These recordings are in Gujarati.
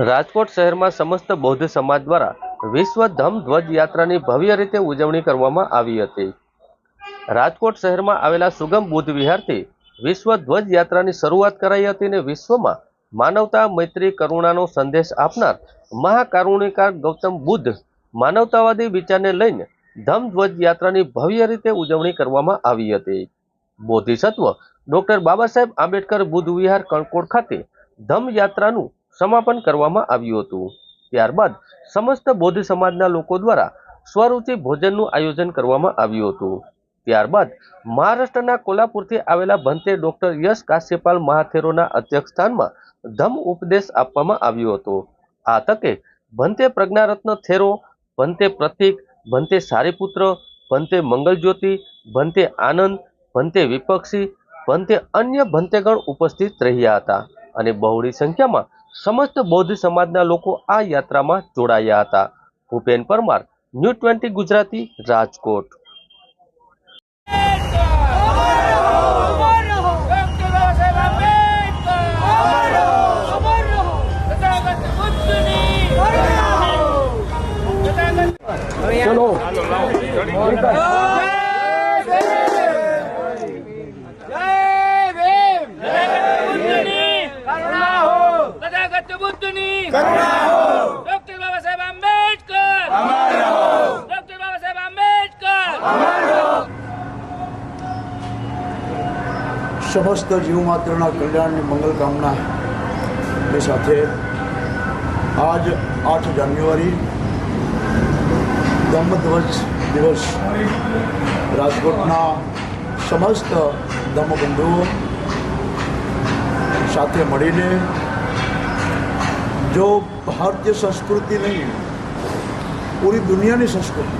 રાજકોટ શહેરમાં સમસ્ત બૌદ્ધ સમાજ દ્વારા વિશ્વ ધમ્મ ધ્વજ યાત્રાની ભવ્ય રીતે ઉજવણી કરવામાં આવી હતી। રાજકોટ શહેરમાં આવેલા સુગમ બુદ્ધ વિહારથી વિશ્વ ધ્વજ યાત્રાની શરૂઆત કરાઈ હતી અને વિશ્વમાં માનવતા, મૈત્રી, કરુણાનો સંદેશ આપનાર મહાકારુણિકા ગૌતમ બુદ્ધ માનવતાવાદી વિચારને લઈને ધમ્મ ધ્વજ યાત્રાની ભવ્ય રીતે ઉજવણી કરવામાં આવી હતી। બોધિસત્વ ડોક્ટર બાબા સાહેબ આંબેડકર બુદ્ધ વિહાર કણકોટ ખાતે ધમ્મ યાત્રાનું સમાપન કરવામાં આવ્યું હતું। ત્યારબાદ સમસ્ત બૌદ્ધ સમાજના લોકો દ્વારા સ્વરૂચિ ભોજનનું આયોજન કરવામાં આવ્યું હતું। ત્યારબાદ મહારાષ્ટ્રના કોલ્હાપુરથી આવેલા ભંતે ડોક્ટર યશ કાશ્યપાલ મહાથેરોના અધ્યક્ષસ્થાનમાં ધમ્મ ઉપદેશ આપવામાં આવ્યો હતો। આ તકે ભંતે પ્રજ્ઞારત્ન થેરો, ભંતે પ્રતીક, ભંતે સારીપુત્ર, ભંતે મંગલજ્યોતિ, ભંતે આનંદ, ભંતે વિપક્ષી, ભંતે અન્ય ભંતેગણ ઉપસ્થિત રહ્યા હતા અને બહોળી સંખ્યામાં સમસ્ત બૌદ્ધ સમાજના લોકો આ યાત્રામાં જોડાયા હતા। ભૂપેન પરમાર, ન્યૂઝ 20 ગુજરાતી, રાજકોટ। चलो डॉक्टर बाबा साहेब आंबेडकर डॉक्टर बाबा साहेब आंबेडकर। समस्त जीव मात्रना कल्याण मंगल कामना के साथे आज 8 जान्युआरी धम्म ध्वज दिवस राजकोटना समस्त धम्म बंधुओं साथे मळीने जो भारतीय संस्कृति नहीं पूरी दुनिया की संस्कृति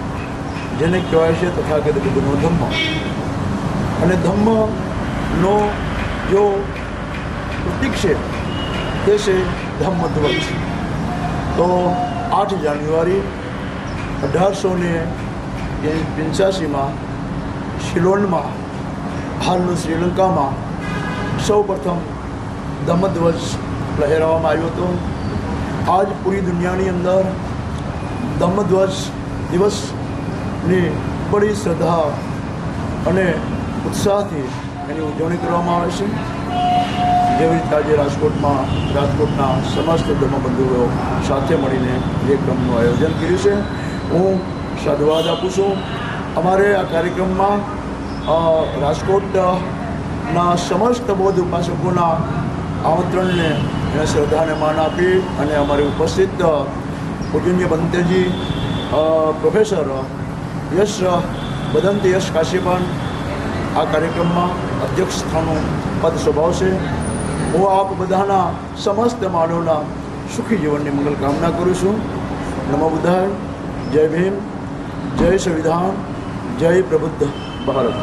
जेने कहेवाय छे तथागत बुद्धनो धम्म अने धम्म नो जो प्रतीक है ते से धम्म ध्वज। तो 8 जान्युआरी 1885 में सिलोन में हालनु श्रीलंका में सौ प्रथम धम्म ध्वज लहराववामां आव्यो हतो। आज पूरी दुनिया की अंदर धम्म ध्वज दिवस ने बड़ी श्रद्धा और उत्साह थी एनी उजवणी करवामां आवे छे। जेवी रीते आज राजकोटना समस्त धम्म बंधुओ साथे मळीने एक क्रमनुं आयोजन कर्युं छे। हूँ साधुवाद आपું છું। अमारे आ कार्यक्रम में राजकोटना समस्त बौद्ध उपासकोना आमंत्रण ने श्रद्धा ने मान आपी अने अमारी उपस्थित पूजनीय भंतेजी प्रोफेसर यश बदंत यश काश्यपाल आ कार्यक्रम में अध्यक्ष स्थानों पद स्वभावशे। हूँ आप बधाना समस्त मानवना सुखी जीवन की मंगल कामना करूँ छूँ। नमो बुद्धाय। जय भीम, जय संविधान, जय प्रबुद्ध भारत।